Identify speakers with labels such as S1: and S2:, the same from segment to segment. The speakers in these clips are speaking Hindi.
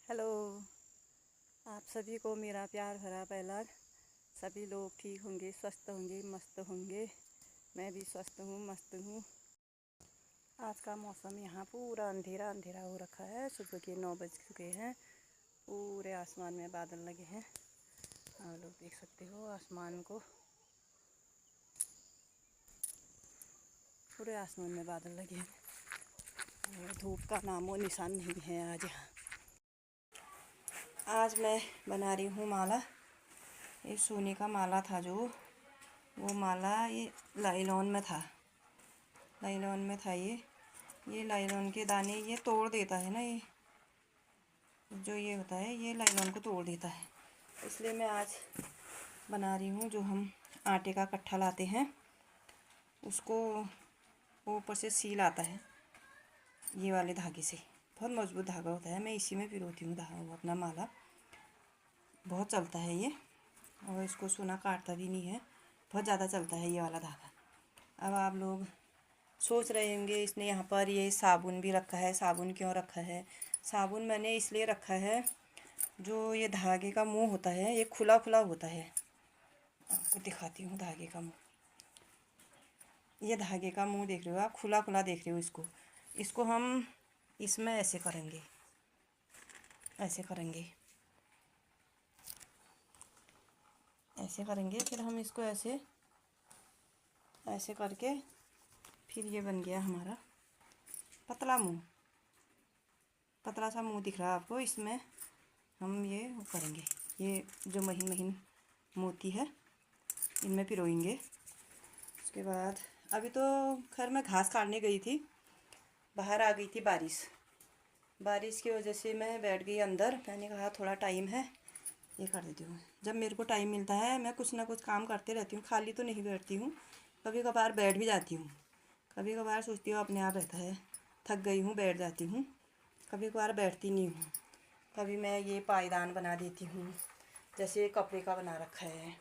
S1: हेलो। आप सभी को मेरा प्यार भरा पहला। सभी लोग ठीक होंगे, स्वस्थ होंगे, मस्त होंगे। मैं भी स्वस्थ हूँ, मस्त हूँ। आज का मौसम यहाँ पूरा अंधेरा अंधेरा हो रखा है। सुबह के 9 बज चुके हैं। पूरे आसमान में बादल लगे हैं। आप लोग देख सकते हो आसमान को। पूरे आसमान में बादल लगे हैं और धूप का नामो निशान नहीं है आज यहाँ। आज मैं बना रही हूँ माला। ये सोने का माला था जो, वो माला ये लाइलॉन में था। लाइलॉन में था ये लाइलॉन के दाने ये तोड़ देता है ना। ये जो ये होता है ये लाइलॉन को तोड़ देता है। इसलिए मैं आज बना रही हूँ। जो हम आटे का कट्ठा लाते हैं उसको ऊपर से सील आता है ये वाले धागे से। बहुत मजबूत धागा होता है। मैं इसी में पिरोती हूँ धागा अपना माला। बहुत चलता है ये और इसको सोना काटता भी नहीं है। बहुत ज़्यादा चलता है ये वाला धागा। अब आप लोग सोच रहे होंगे इसने यहाँ पर ये साबुन भी रखा है। साबुन क्यों रखा है? साबुन मैंने इसलिए रखा है, जो ये धागे का मुंह होता है ये खुला खुला होता है। आपको दिखाती हूँ धागे का मुंह। ये धागे का मुंह देख रहे हो आप, खुला खुला देख रहे हो इसको हम इसमें ऐसे करेंगे, ऐसे करेंगे, ऐसे करेंगे। फिर हम इसको ऐसे ऐसे करके फिर ये बन गया हमारा पतला मुंह। पतला सा मुंह दिख रहा है आपको। इसमें हम ये करेंगे, ये जो महीन महीन मोती है इनमें पिरोएंगे। उसके बाद अभी तो खैर मैं घास काटने गई थी, बाहर आ गई थी बारिश की वजह से मैं बैठ गई अंदर। मैंने कहा थोड़ा टाइम है ये कर देती हूँ। जब मेरे को टाइम मिलता है मैं कुछ ना कुछ काम करते रहती हूँ, खाली तो नहीं बैठती हूँ। कभी कभार बैठ भी जाती हूँ, कभी कभार सोचती हूँ अपने आप रहता है थक गई हूँ बैठ जाती हूँ। कभी कभार बैठती नहीं हूँ। कभी मैं ये पायदान बना देती हूँ, जैसे कपड़े का बना रखा है।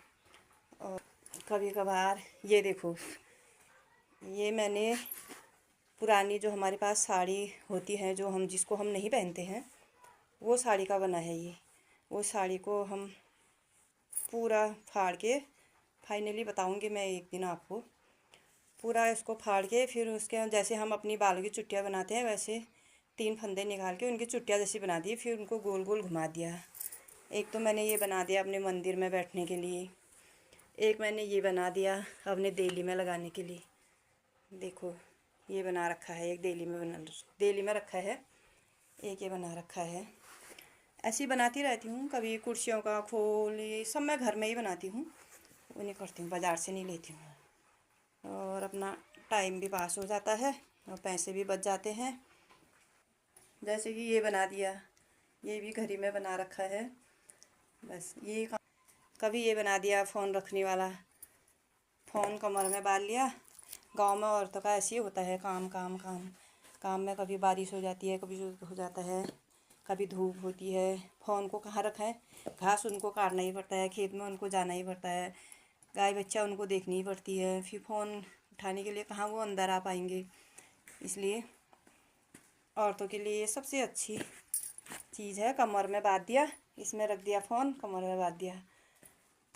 S1: और कभी कभार ये देखो, ये मैंने पुरानी जो हमारे पास साड़ी होती है, जो हम जिसको हम नहीं पहनते हैं, वो साड़ी का बना है ये। वो साड़ी को हम पूरा फाड़ के, फाइनली बताऊंगी मैं एक दिन आपको, पूरा इसको फाड़ के फिर उसके जैसे हम अपनी बालों की चुट्टियाँ बनाते हैं वैसे 3 फंदे निकाल के उनकी चुट्टियाँ जैसी बना दी। फिर उनको गोल गोल घुमा दिया। एक तो मैंने ये बना दिया अपने मंदिर में बैठने के लिए, एक मैंने ये बना दिया अपने देली में लगाने के लिए। देखो ये बना रखा है, एक देली में रखा है, एक ये बना रखा है। ऐसी बनाती रहती हूँ। कभी कुर्सियों का खोल ये सब मैं घर में ही बनाती हूँ, वो नहीं करती हूँ, बाज़ार से नहीं लेती हूँ। और अपना टाइम भी पास हो जाता है और पैसे भी बच जाते हैं। जैसे कि ये बना दिया, ये भी घर ही में बना रखा है। बस ये कभी ये बना दिया फ़ोन रखने वाला, फ़ोन कमर में बांध लिया। गांव में औरतों का ऐसे ही होता है, काम काम काम काम में कभी बारिश हो जाती है, कभी हो जाता है, कभी धूप होती है। फ़ोन को कहाँ रखा है? घास उनको काटना ही पड़ता है, खेत में उनको जाना ही पड़ता है, गाय बच्चा उनको देखनी ही पड़ती है। फिर फ़ोन उठाने के लिए कहाँ वो अंदर आ पाएंगे। इसलिए औरतों के लिए ये सबसे अच्छी चीज़ है। कमर में बांध दिया, इसमें रख दिया फ़ोन, कमर में बांध दिया।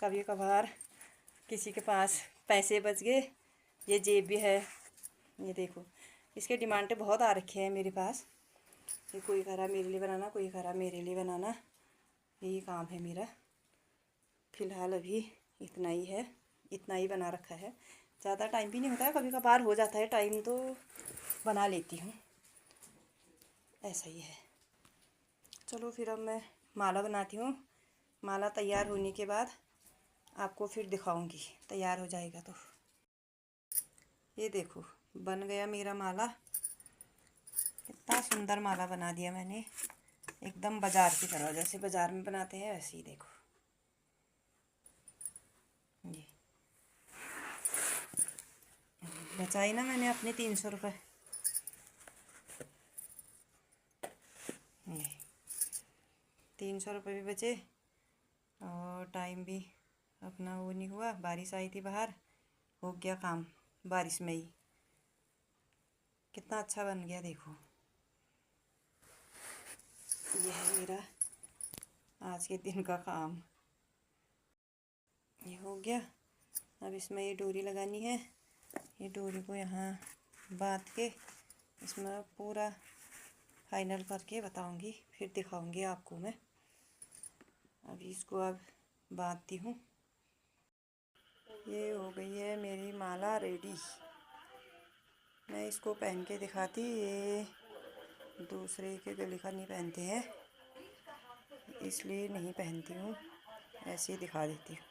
S1: कभी कभार किसी के पास पैसे बच गए, ये जेब भी है। ये देखो इसके डिमांडें बहुत आ रखे हैं मेरे पास। ये कोई कह रहा मेरे लिए बनाना, कोई कह रहा मेरे लिए बनाना। यही काम है मेरा। फ़िलहाल अभी इतना ही है, इतना ही बना रखा है। ज़्यादा टाइम भी नहीं होता है, कभी कभार हो जाता है टाइम तो बना लेती हूँ। ऐसा ही है। चलो फिर अब मैं माला बनाती हूँ। माला तैयार होने के बाद आपको फिर दिखाऊंगी, तैयार हो जाएगा तो। ये देखो बन गया मेरा माला। कितना सुंदर माला बना दिया मैंने, एकदम बाजार की तरह, जैसे बाजार में बनाते हैं वैसे ही। देखो ये बचाई ना मैंने अपने 300 रुपये। ये 300 रुपये भी बचे और टाइम भी अपना वो नहीं हुआ। बारिश आई थी बाहर, हो गया काम बारिश में ही। कितना अच्छा बन गया देखो। ये है मेरा आज के दिन का काम ये हो गया। अब इसमें ये डोरी लगानी है। ये डोरी को यहाँ बांध के इसमें पूरा फाइनल करके बताऊंगी, फिर दिखाऊंगी आपको मैं। अभी इसको अब बांधती हूँ। ये हो गई है मेरी माला रेडी। मैं इसको पहन के दिखाती, ये दूसरे के गले का नहीं पहनते हैं, इसलिए नहीं पहनती हूँ, ऐसे ही दिखा देती हूँ।